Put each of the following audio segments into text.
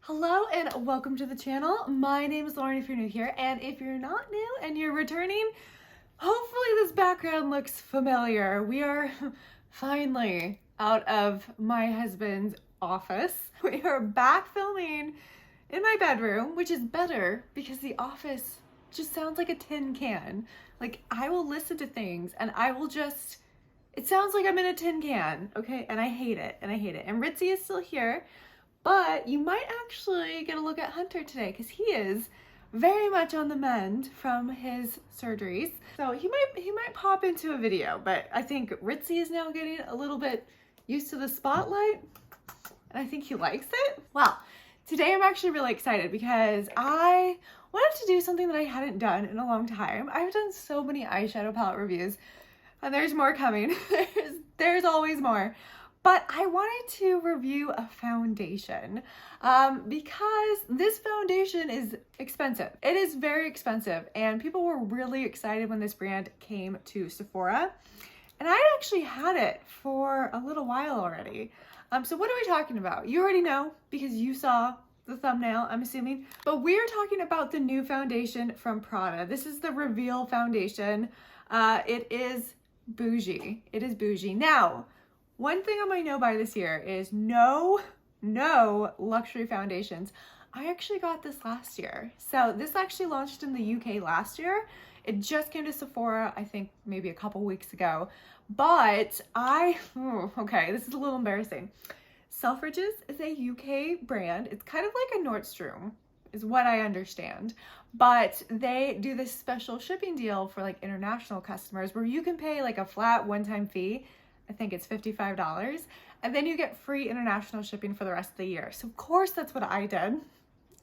Hello and welcome to the channel. My name is Lauren if you're new here, and if you're not new and you're returning, hopefully this background looks familiar. We are finally out of my husband's office. We are back filming in my bedroom, which is better because the office just sounds like a tin can. Like, I will listen to things and it sounds like I'm in a tin can, okay? And I hate it, and Ritzy is still here. But you might actually get a look at Hunter today because he is very much on the mend from his surgeries. So he might pop into a video, but I think Ritzy is now getting a little bit used to the spotlight and I think he likes it. Well, today I'm actually really excited because I wanted to do something that I hadn't done in a long time. I've done so many eyeshadow palette reviews and there's more coming. there's always more. But I wanted to review a foundation because this foundation is expensive. It is very expensive, and people were really excited when this brand came to Sephora. And I actually had it for a little while already. So what are we talking about? You already know because you saw the thumbnail, I'm assuming. But we're talking about the new foundation from Prada. This is the Reveal foundation. It is bougie. It is bougie. Now, one thing I might know by this year is no luxury foundations. I actually got this last year. So this actually launched in the UK last year. It just came to Sephora, I think maybe a couple weeks ago. But okay, this is a little embarrassing. Selfridges is a UK brand. It's kind of like a Nordstrom, is what I understand. But they do this special shipping deal for like international customers where you can pay like a flat one-time fee. I think it's $55, and then you get free international shipping for the rest of the year. So of course that's what I did.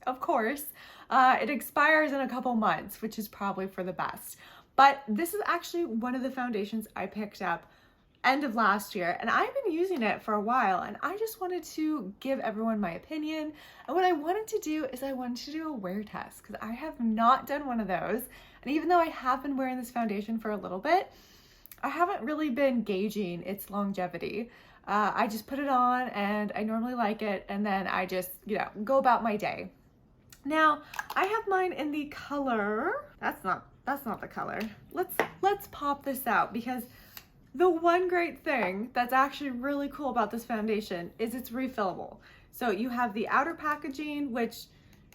Of course. It expires in a couple months, which is probably for the best. But this is actually one of the foundations I picked up end of last year, and I've been using it for a while, and I just wanted to give everyone my opinion. And what I wanted to do is I wanted to do a wear test because I have not done one of those. And even though I have been wearing this foundation for a little bit, I haven't really been gauging its longevity. I just put it on and I normally like it, and then I just, go about my day. Now, I have mine in the color. That's not the color. Let's pop this out because the one great thing that's actually really cool about this foundation is it's refillable. So you have the outer packaging, which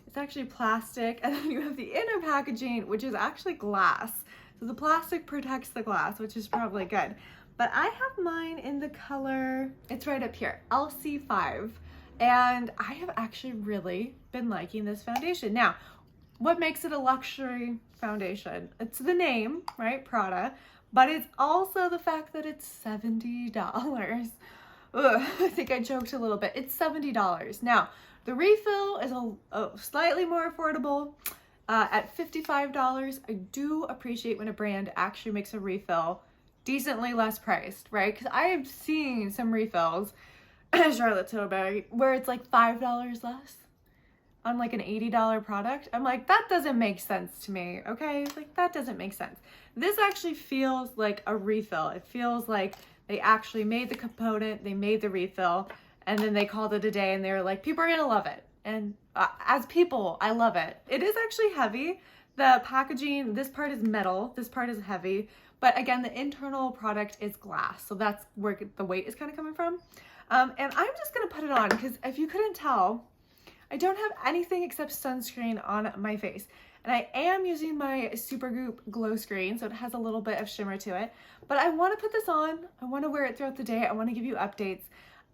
is actually plastic, and then you have the inner packaging, which is actually glass. So the plastic protects the glass, which is probably good. But I have mine in the color, it's right up here, LC5. And I have actually really been liking this foundation. Now, what makes it a luxury foundation? It's the name, right? Prada. But it's also the fact that it's $70. Ugh, I think I joked a little bit. It's $70. Now, the refill is a slightly more affordable. At $55, I do appreciate when a brand actually makes a refill decently less priced, right? Because I have seen some refills, Charlotte Tilbury, where it's like $5 less on like an $80 product. I'm like, that doesn't make sense to me, okay? It's like, that doesn't make sense. This actually feels like a refill. It feels like they actually made the component, they made the refill, and then they called it a day and they were like, people are gonna love it. And as people, I love it. It is actually heavy. The packaging, this part is metal, this part is heavy. But again, the internal product is glass. So that's where the weight is kind of coming from. And I'm just gonna put it on because if you couldn't tell, I don't have anything except sunscreen on my face. And I am using my SuperGoop glow screen, so it has a little bit of shimmer to it. But I wanna put this on, I wanna wear it throughout the day, I wanna give you updates.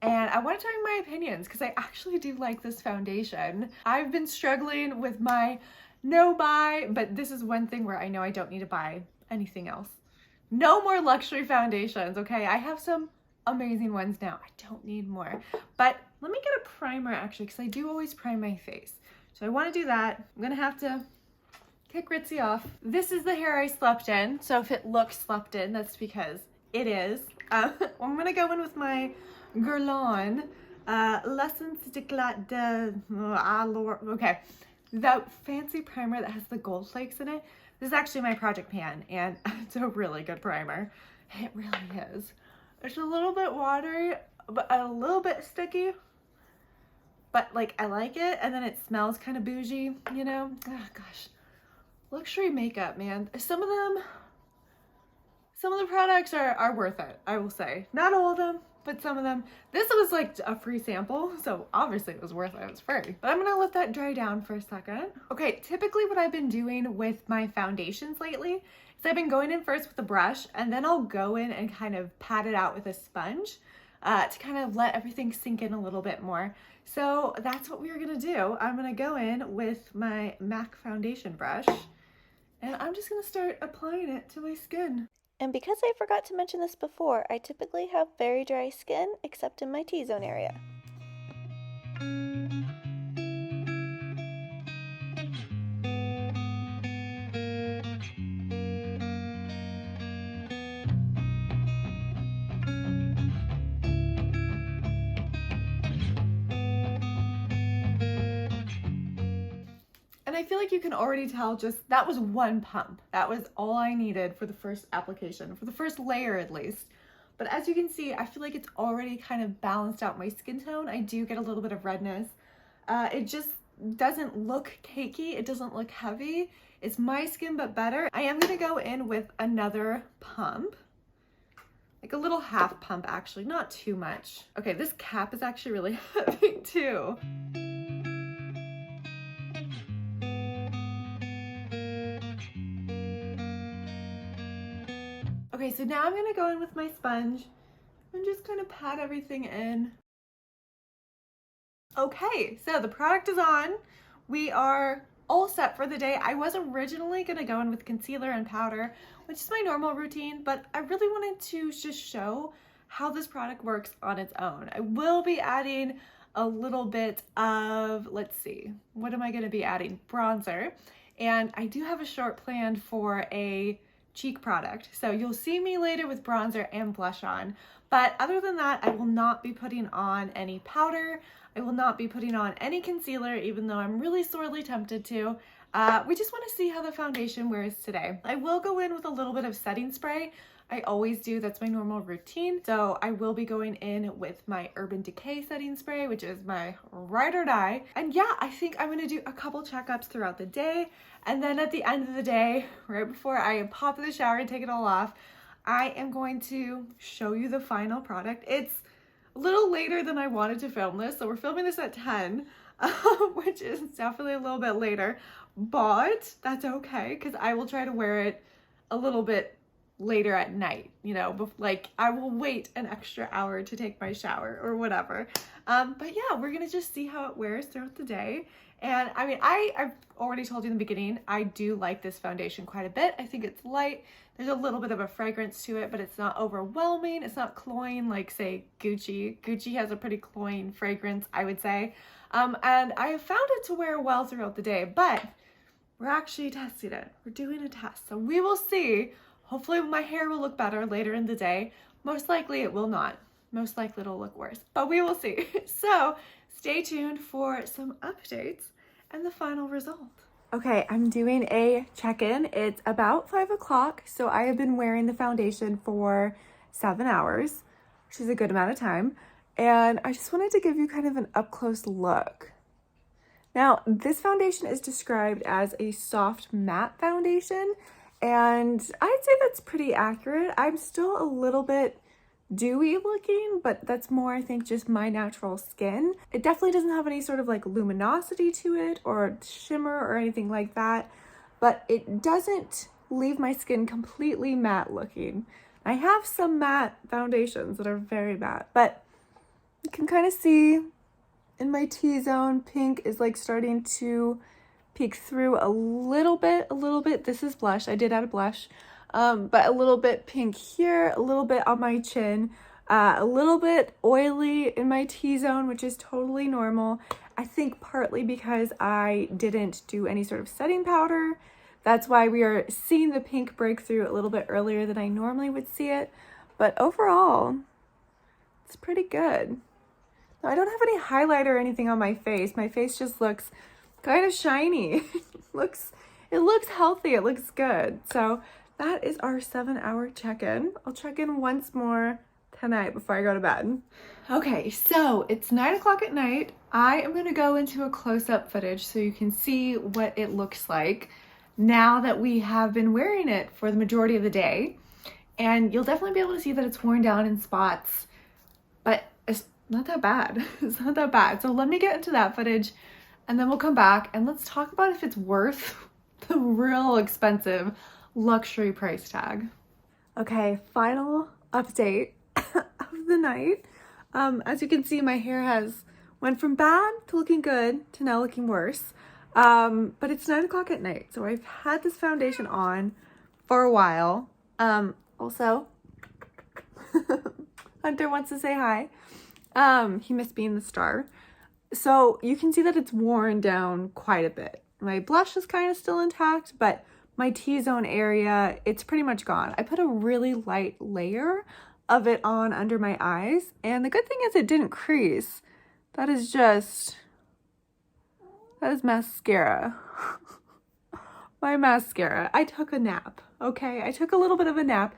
And I want to tell you my opinions because I actually do like this foundation. I've been struggling with my no buy, but this is one thing where I know I don't need to buy anything else. No more luxury foundations, okay? I have some amazing ones now. I don't need more. But let me get a primer actually because I do always prime my face. So I want to do that. I'm going to have to kick Ritzy off. This is the hair I slept in. So if it looks slept in, that's because it is. I'm going to go in with my Guerlain, L'Essence d'Éclat de... okay, the fancy primer that has the gold flakes in it. This is actually my project pan, and it's a really good primer. It really is. It's a little bit watery, but a little bit sticky. but like I like it, and then it smells kind of bougie, you know? Oh gosh, luxury makeup, man. Some of the products are worth it, I will say. Not all of them, but some of them. This was like a free sample, so obviously it was worth it, it was free. But I'm gonna let that dry down for a second. Okay, typically what I've been doing with my foundations lately is I've been going in first with a brush, and then I'll go in and kind of pat it out with a sponge to kind of let everything sink in a little bit more. So that's what we're gonna do. I'm gonna go in with my MAC foundation brush, and I'm just gonna start applying it to my skin. And because I forgot to mention this before, I typically have very dry skin, except in my T-zone area. And I feel like you can already tell, just that was one pump. That was all I needed for the first application, for the first layer at least. But as you can see, I feel like it's already kind of balanced out my skin tone. I do get a little bit of redness. It just doesn't look cakey. It doesn't look heavy. It's my skin, but better. I am gonna go in with another pump, like a little half pump actually, not too much. Okay, this cap is actually really heavy too. Okay, so now I'm gonna go in with my sponge and just kind of pat everything in. Okay, so the product is on. We are all set for the day. I was originally gonna go in with concealer and powder, which is my normal routine, but I really wanted to just show how this product works on its own. I will be adding a little bit of, let's see, what am I gonna be adding? Bronzer. And I do have a short planned for a cheek product. So you'll see me later with bronzer and blush on. But other than that, I will not be putting on any powder. I will not be putting on any concealer, even though I'm really sorely tempted to. We just want to see how the foundation wears today. I will go in with a little bit of setting spray. I always do, that's my normal routine. So I will be going in with my Urban Decay setting spray, which is my ride or die. And yeah, I think I'm gonna do a couple checkups throughout the day. And then at the end of the day, right before I pop in the shower and take it all off, I am going to show you the final product. It's a little later than I wanted to film this. So we're filming this at 10, which is definitely a little bit later, but that's okay, because I will try to wear it a little bit later at night, you know, like I will wait an extra hour to take my shower or whatever. But yeah, we're gonna just see how it wears throughout the day. And I mean, I've already told you in the beginning, I do like this foundation quite a bit. I think it's light. There's a little bit of a fragrance to it, but it's not overwhelming. It's not cloying like, say, Gucci. Gucci has a pretty cloying fragrance, I would say. And I have found it to wear well throughout the day, but we're actually testing it. We're doing a test. So we will see. Hopefully my hair will look better later in the day. Most likely it will not. Most likely it'll look worse, but we will see. So stay tuned for some updates and the final result. Okay, I'm doing a check-in. It's about 5 o'clock, so I have been wearing the foundation for 7 hours, which is a good amount of time. And I just wanted to give you kind of an up-close look. Now, this foundation is described as a soft matte foundation, and I'd say that's pretty accurate. I'm still a little bit dewy looking, but that's more, I think, just my natural skin. It definitely doesn't have any sort of like luminosity to it or shimmer or anything like that, but it doesn't leave my skin completely matte looking. I have some matte foundations that are very matte, but you can kind of see in my T-zone, pink is like starting to peek through a little bit. This is blush. I did add a blush, but a little bit pink here, a little bit on my chin, a little bit oily in my T-zone, which is totally normal. I think partly because I didn't do any sort of setting powder. That's why we are seeing the pink break through a little bit earlier than I normally would see it. But overall, it's pretty good. Now, I don't have any highlighter or anything on my face. My face just looks kind of shiny. It looks healthy. It looks good. So that is our 7-hour check-in. I'll check in once more, tonight before I go to bed. Okay, so it's 9 o'clock at night. I am gonna go into a close-up footage so you can see what it looks like now that we have been wearing it for the majority of the day. And you'll definitely be able to see that it's worn down in spots, but it's not that bad. It's not that bad. So let me get into that footage and then we'll come back and let's talk about if it's worth the real expensive luxury price tag. Okay, final update of the night. As you can see, my hair has went from bad to looking good to now looking worse. But it's 9 o'clock at night, so I've had this foundation on for a while. Also, Hunter wants to say hi. He missed being the star. So you can see that it's worn down quite a bit. My blush is kind of still intact, but my T-zone area, it's pretty much gone. I put a really light layer of it on under my eyes, and the good thing is it didn't crease. That is mascara. My mascara. I took a nap, okay? I took a little bit of a nap,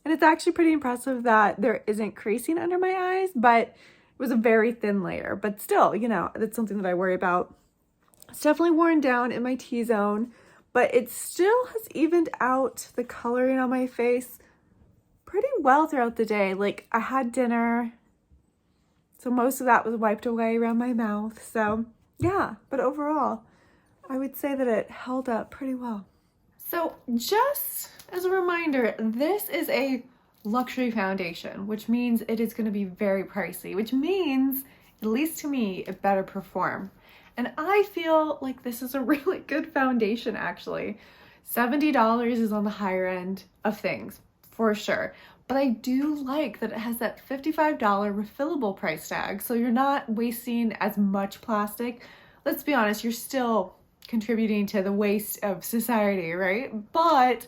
and it's actually pretty impressive that there isn't creasing under my eyes, but it was a very thin layer. But still, you know, that's something that I worry about. It's definitely worn down in my T-zone, but it still has evened out the coloring on my face pretty well throughout the day. Like, I had dinner, so most of that was wiped away around my mouth. So yeah, but overall, I would say that it held up pretty well. So just as a reminder, this is a luxury foundation, which means it is going to be very pricey, which means, at least to me, it better perform. And I feel like this is a really good foundation, actually. $70 is on the higher end of things, for sure. But I do like that it has that $55 refillable price tag, so you're not wasting as much plastic. Let's be honest, you're still contributing to the waste of society, right? But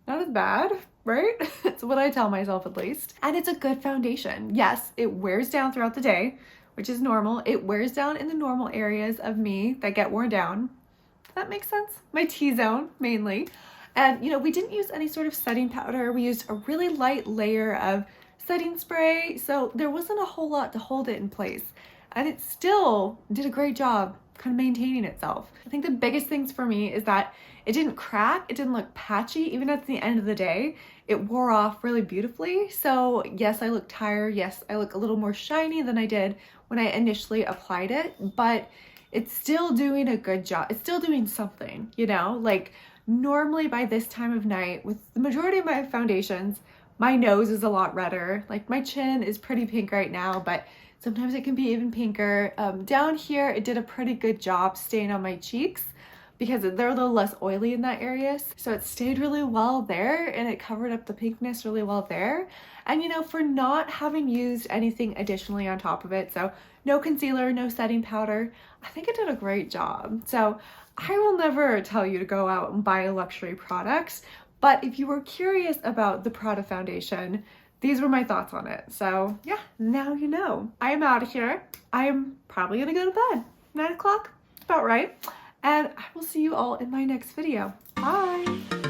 not as bad, right? It's what I tell myself, at least. And it's a good foundation. Yes, it wears down throughout the day, which is normal. It wears down in the normal areas of me that get worn down. Does that make sense? My T-zone, mainly. And, you know, we didn't use any sort of setting powder. We used a really light layer of setting spray, so there wasn't a whole lot to hold it in place. And it still did a great job kind of maintaining itself. I think the biggest things for me is that it didn't crack, it didn't look patchy, even at the end of the day. It wore off really beautifully. So yes, I look tired. Yes, I look a little more shiny than I did when I initially applied it, but it's still doing a good job. It's still doing something, you know? Like, normally by this time of night, with the majority of my foundations, my nose is a lot redder. Like, my chin is pretty pink right now, but sometimes it can be even pinker. Down here, it did a pretty good job staying on my cheeks because they're a little less oily in that area. So it stayed really well there and it covered up the pinkness really well there. And, you know, for not having used anything additionally on top of it, so no concealer, no setting powder, I think it did a great job. So I will never tell you to go out and buy a luxury product, but if you were curious about the Prada foundation, these were my thoughts on it. So yeah, now you know. I am out of here. I am probably gonna go to bed. 9 o'clock, about right. And I will see you all in my next video. Bye.